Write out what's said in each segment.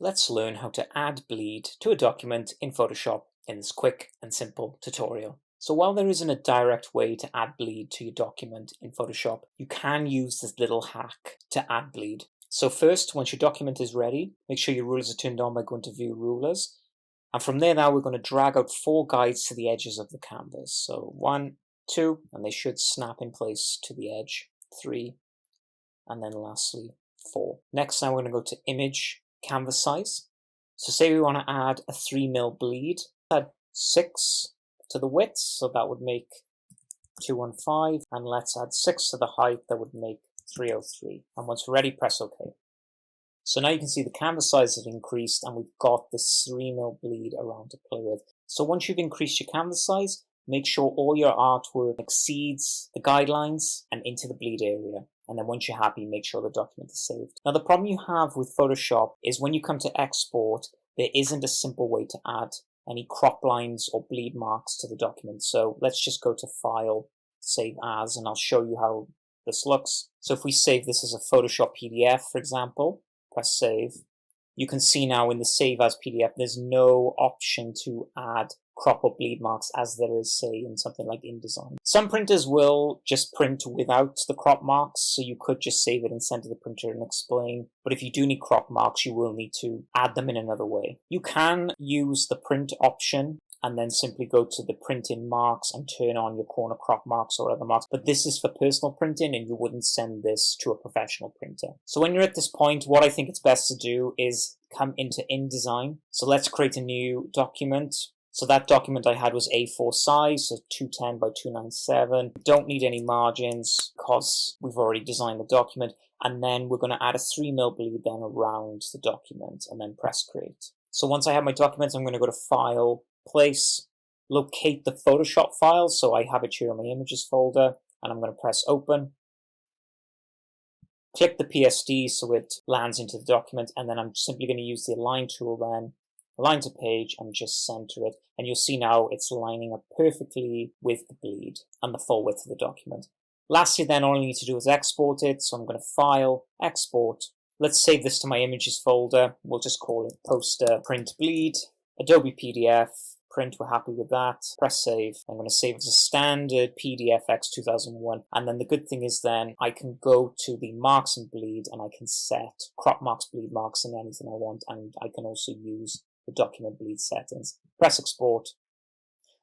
Let's learn how to add bleed to a document in Photoshop in this quick and simple tutorial. So while there isn't a direct way to add bleed to your document in Photoshop, you can use this little hack to add bleed. So first, once your document is ready, make sure your rulers are turned on by going to View Rulers. And from there now we're going to drag out 4 guides to the edges of the canvas. So 1, 2, and they should snap in place to the edge. 3, and then lastly 4. Next now we're going to go to Image, Canvas Size. So say we want to add a 3mm bleed, add 6 to the width, so that would make 215, and let's add 6 to the height, that would make 303. And once we're ready, press OK. So now you can see the canvas size has increased and we've got this 3mm bleed around to play with. So once you've increased your canvas size, make sure all your artwork exceeds the guidelines and into the bleed area. And then once you're happy, make sure the document is saved. Now the problem you have with Photoshop is when you come to export, there isn't a simple way to add any crop lines or bleed marks to the document. So let's just go to File, Save As, and I'll show you how this looks. So if we save this as a Photoshop PDF, for example, press Save, you can see now in the Save As PDF, there's no option to add crop or bleed marks as there is, say, in something like InDesign. Some printers will just print without the crop marks, so you could just save it and send to the printer and explain. But if you do need crop marks, you will need to add them in another way. You can use the print option and then simply go to the print in marks and turn on your corner crop marks or other marks. But this is for personal printing and you wouldn't send this to a professional printer. So when you're at this point, what I think it's best to do is come into InDesign. So let's create a new document. So that document I had was A4 size, so 210 by 297. Don't need any margins because we've already designed the document. And then we're going to add a 3mm bleed then around the document and then press create. So once I have my document, I'm going to go to File, Place, locate the Photoshop file. So I have it here in my images folder and I'm going to press open. Click the PSD so it lands into the document, and then I'm simply going to use the Align tool then, align to page and just center it, and you'll see now it's lining up perfectly with the bleed and the full width of the document. Lastly then, all I need to do is export it, so I'm going to File, Export. Let's save this to my images folder. We'll just call it Poster Print Bleed, Adobe PDF, print, we're happy with that. Press save. I'm going to save it as a standard PDF X 2001. And then the good thing is then I can go to the marks and bleed and I can set crop marks, bleed marks, and anything I want. And I can also use the document bleed settings. Press export.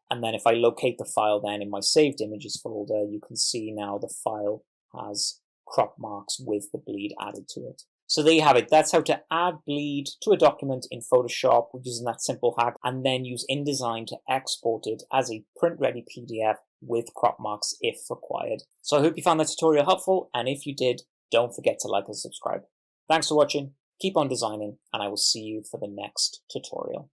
And then if I locate the file then in my saved images folder, you can see now the file has crop marks with the bleed added to it. So there you have it. That's how to add bleed to a document in Photoshop using that simple hack, and then use InDesign to export it as a print-ready PDF with crop marks if required. So I hope you found that tutorial helpful, and if you did, don't forget to like and subscribe. Thanks for watching, keep on designing, and I will see you for the next tutorial.